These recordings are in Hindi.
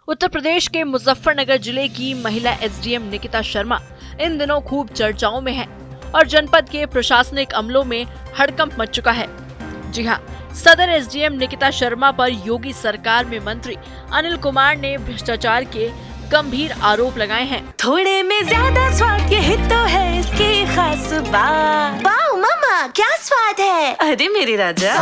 उत्तर प्रदेश के मुजफ्फरनगर जिले की महिला एसडीएम निकिता शर्मा इन दिनों खूब चर्चाओं में है और जनपद के प्रशासनिक अमलों में हड़कंप मच चुका है। जी हां, सदर एसडीएम निकिता शर्मा पर योगी सरकार में मंत्री अनिल कुमार ने भ्रष्टाचार के गंभीर आरोप लगाए हैं। थोड़े में ज्यादा स्वाद यही तो है इसकी खास बात। वाओ मामा, क्या स्वाद है। अरे मेरे राजा,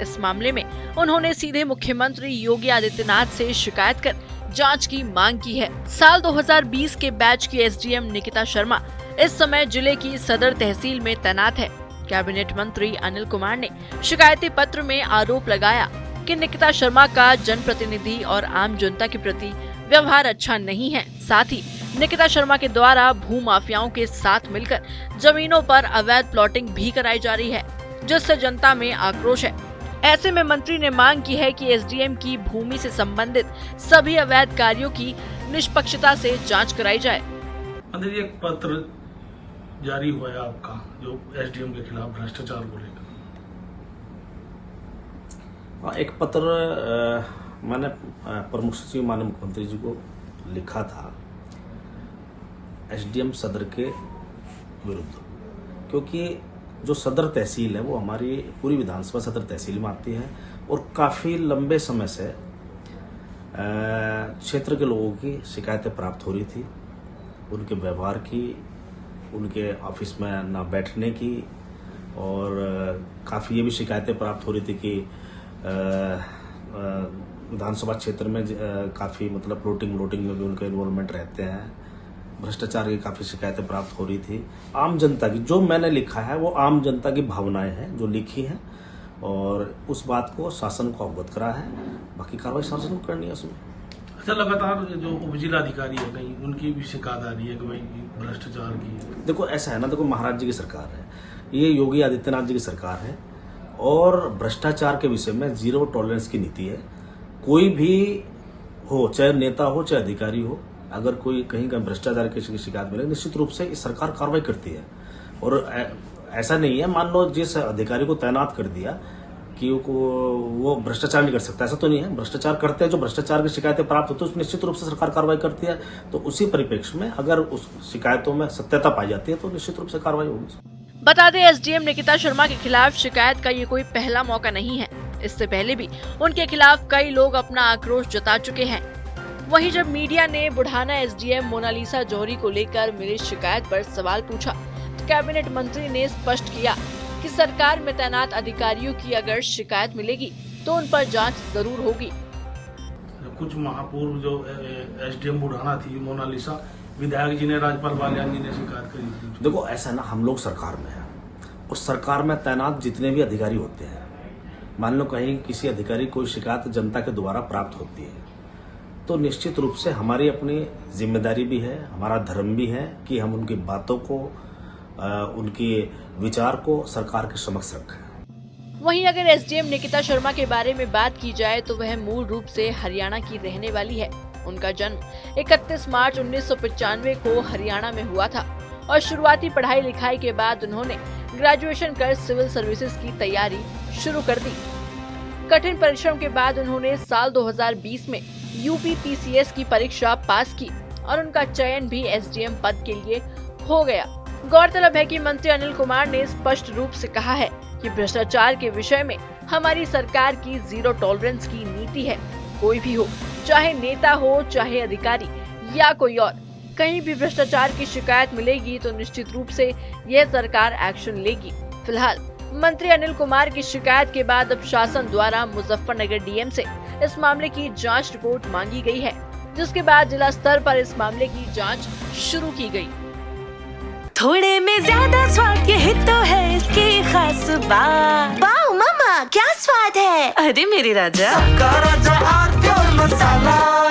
इस मामले में उन्होंने सीधे मुख्यमंत्री योगी आदित्यनाथ से शिकायत कर जांच की मांग की है। साल 2020 के बैच की एसडीएम निकिता शर्मा इस समय जिले की सदर तहसील में तैनात है। कैबिनेट मंत्री अनिल कुमार ने शिकायती पत्र में आरोप लगाया कि निकिता शर्मा का जनप्रतिनिधि और आम जनता के प्रति व्यवहार अच्छा नहीं है। साथ ही निकिता शर्मा के द्वारा भू माफियाओं के साथ मिलकर जमीनों पर अवैध प्लॉटिंग भी कराई जा रही है, जिससे जनता में आक्रोश है। ऐसे में मंत्री ने मांग की है कि एसडीएम की भूमि से संबंधित सभी अवैध कार्यों की निष्पक्षता से जांच कराई जाए। मंत्री जी, एक पत्र जारी हुआ है आपका जो एसडीएम के खिलाफ भ्रष्टाचार को लेकर। एक पत्र मैंने प्रमुख सचिव माननीय मुख्यमंत्री जी को लिखा था एसडीएम सदर के विरुद्ध, क्योंकि जो सदर तहसील है वो हमारी पूरी विधानसभा सदर तहसील में आती है और काफ़ी लंबे समय से क्षेत्र के लोगों की शिकायतें प्राप्त हो रही थी, उनके व्यवहार की, उनके ऑफिस में ना बैठने की, और काफ़ी ये भी शिकायतें प्राप्त हो रही थी कि विधानसभा क्षेत्र में काफ़ी मतलब प्लॉटिंग में भी उनके इन्वॉल्वमेंट रहते हैं। भ्रष्टाचार की काफ़ी शिकायतें प्राप्त हो रही थी। आम जनता की, जो मैंने लिखा है वो आम जनता की भावनाएं हैं जो लिखी हैं, और उस बात को शासन को अवगत करा है। बाकी कार्रवाई शासन को करनी है उसमें। अच्छा, लगातार जो उपजिलाधिकारी है कहीं उनकी भी शिकायत आ रही है कि भाई भ्रष्टाचार की। देखो ऐसा है ना, देखो महाराज जी की सरकार है, ये योगी आदित्यनाथ जी की सरकार है, और भ्रष्टाचार के विषय में जीरो टॉलरेंस की नीति है। कोई भी हो, चाहे नेता हो चाहे अधिकारी हो, अगर कोई कहीं का भ्रष्टाचार की शिकायत मिले, निश्चित रूप से इस सरकार कार्रवाई करती है। और ऐसा नहीं है मान लो जिस अधिकारी को तैनात कर दिया कि वो भ्रष्टाचार नहीं कर सकता, ऐसा तो नहीं है। भ्रष्टाचार करते हैं, जो भ्रष्टाचार की शिकायतें प्राप्त होती है उसमें निश्चित रूप से सरकार कार्रवाई करती है। तो उसी परिप्रेक्ष्य में अगर उस शिकायतों में सत्यता पाई जाती है तो निश्चित रूप से कार्रवाई होगी। बता दें, एसडीएम निकिता शर्मा के खिलाफ शिकायत का ये कोई पहला मौका नहीं है। इससे पहले भी उनके खिलाफ कई लोग अपना आक्रोश जता चुके हैं। वहीं जब मीडिया ने बुढ़ाना एसडीएम मोनालिसा जौहरी को लेकर मिली शिकायत पर सवाल पूछा तो कैबिनेट मंत्री ने स्पष्ट किया कि सरकार में तैनात अधिकारियों की अगर शिकायत मिलेगी तो उन पर जांच जरूर होगी। कुछ महापूर्व जो एसडीएम बुढ़ाना थी मोनालिसा, विधायक जी ने, राजपाल बालियान जी ने शिकायत करी थी। देखो ऐसा है ना, हम लोग सरकार में हैं, उस सरकार में तैनात जितने भी अधिकारी होते हैं, मान लो कहीं किसी अधिकारी कोई शिकायत जनता के द्वारा प्राप्त होती है तो निश्चित रूप से हमारी अपनी जिम्मेदारी भी है, हमारा धर्म भी है कि हम उनकी बातों को, उनके विचार को सरकार के समक्ष रखें। वहीं अगर एसडीएम निकिता शर्मा के बारे में बात की जाए तो वह मूल रूप से हरियाणा की रहने वाली है। उनका जन्म 31 मार्च 1995 को हरियाणा में हुआ था और शुरुआती पढ़ाई लिखाई के बाद उन्होंने ग्रेजुएशन कर सिविल सर्विसेज की तैयारी शुरू कर दी। कठिन परिश्रम के बाद उन्होंने साल 2020 में यूपीपीसीएस की परीक्षा पास की और उनका चयन भी एसडीएम पद के लिए हो गया। गौरतलब है कि मंत्री अनिल कुमार ने स्पष्ट रूप से कहा है कि भ्रष्टाचार के विषय में हमारी सरकार की जीरो टॉलरेंस की नीति है। कोई भी हो, चाहे नेता हो चाहे अधिकारी या कोई और, कहीं भी भ्रष्टाचार की शिकायत मिलेगी तो निश्चित रूप से यह सरकार एक्शन लेगी। फिलहाल मंत्री अनिल कुमार की शिकायत के बाद अब शासन द्वारा मुजफ्फरनगर डीएम से इस मामले की जांच रिपोर्ट मांगी गई है, जिसके बाद जिला स्तर पर इस मामले की जांच शुरू की गई। थोड़े में ज्यादा स्वाद यही तो है इसकी खास बात। वाओ मामा, क्या स्वाद है। अरे मेरे राजा, मसाला।